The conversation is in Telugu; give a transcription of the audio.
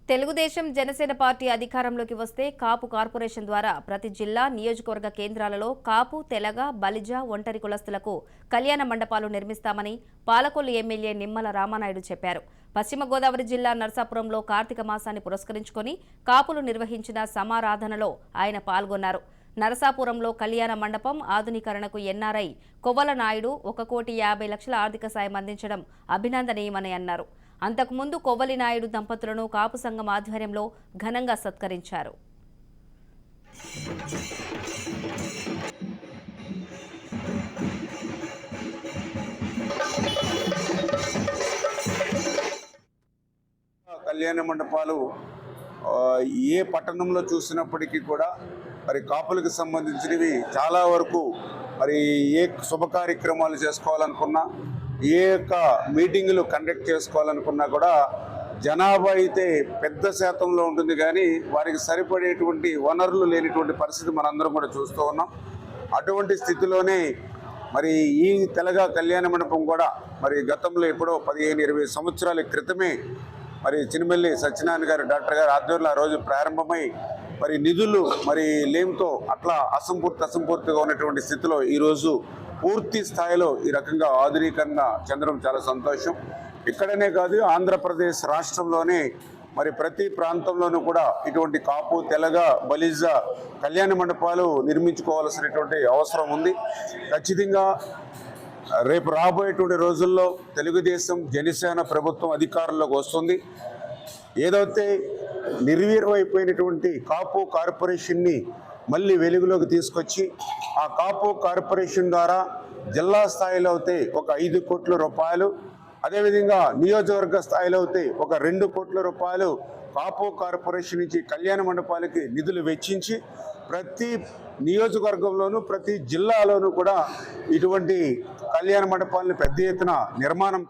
తెలుగుదేశం జనసేన పార్టీ అధికారంలోకి వస్తే కాపు కార్పొరేషన్ ద్వారా ప్రతి జిల్లా నియోజకవర్గ కేంద్రాలలో కాపు తెలగ బలిజ ఒంటరి కులస్తులకు కళ్యాణ మండపాలు నిర్మిస్తామని పాలకొల్లు ఎమ్మెల్యే నిమ్మల రామానాయుడు చెప్పారు. పశ్చిమ గోదావరి జిల్లా నర్సాపురంలో కార్తీక మాసాన్ని పురస్కరించుకొని కాపులు నిర్వహించిన సమారాధనలో ఆయన పాల్గొన్నారు. నరసాపురంలో కళ్యాణ మండపం ఆధునీకరణకు ఎన్ఆర్ఐ కొవ్వల నాయుడు 1,50,00,000 ఆర్థిక సాయం అందించడం అభినందనీయమని అన్నారు. అంతకుముందు కొవ్వలి నాయుడు దంపతులను కాపు సంఘం ఆధ్వర్యంలో ఘనంగా సత్కరించారు. కళ్యాణ మండపాలు ఏ పట్టణంలో చూసినప్పటికీ కూడా మరి కాపులకు సంబంధించినవి చాలా వరకు మరి ఏ శుభ కార్యక్రమాలు చేసుకోవాలనుకున్నా ఏ యొక్క మీటింగులు కండక్ట్ చేసుకోవాలనుకున్నా కూడా జనాభా అయితే పెద్ద శాతంలో ఉంటుంది, కానీ వారికి సరిపడేటువంటి వనరులు లేనిటువంటి పరిస్థితి మనందరం కూడా చూస్తూ ఉన్నాం. అటువంటి స్థితిలోనే మరి ఈ తెలగ కళ్యాణ మండపం కూడా మరి గతంలో ఎప్పుడో 15-20 సంవత్సరాల క్రితమే మరి చినిమెల్లి సత్యనారాయణ గారు డాక్టర్ గారు ఆధ్వర్యంలో ఆ రోజు ప్రారంభమై మరి నిధులు మరి లేమితో అట్లా అసంపూర్తిగా ఉన్నటువంటి స్థితిలో ఈరోజు పూర్తి స్థాయిలో ఈ రకంగా ఆధునీకరణ చెందడం చాలా సంతోషం. ఇక్కడనే కాదు, ఆంధ్రప్రదేశ్ రాష్ట్రంలోనే మరి ప్రతి ప్రాంతంలోనూ కూడా ఇటువంటి కాపు తెలగ బలిజ కళ్యాణ మండపాలు నిర్మించుకోవాల్సినటువంటి అవసరం ఉంది. ఖచ్చితంగా రేపు రాబోయేటువంటి రోజుల్లో తెలుగుదేశం జనసేన ప్రభుత్వం అధికారంలోకి వస్తుంది. ఏదైతే నిర్వీర్యమైపోయినటువంటి కాపు కార్పొరేషన్ని మళ్ళీ వెలుగులోకి తీసుకొచ్చి ఆ కాపు కార్పొరేషన్ ద్వారా జిల్లా స్థాయిలో అయితే ఒక 5 కోట్ల రూపాయలు, అదేవిధంగా నియోజకవర్గ స్థాయిలో అయితే ఒక 2 కోట్ల రూపాయలు కాపు కార్పొరేషన్ నుంచి కళ్యాణ మండపాలకి నిధులు వెచ్చించి ప్రతి నియోజకవర్గంలోనూ ప్రతి జిల్లాలోనూ కూడా ఇటువంటి కళ్యాణ మండపాలను పెద్ద ఎత్తున నిర్మాణం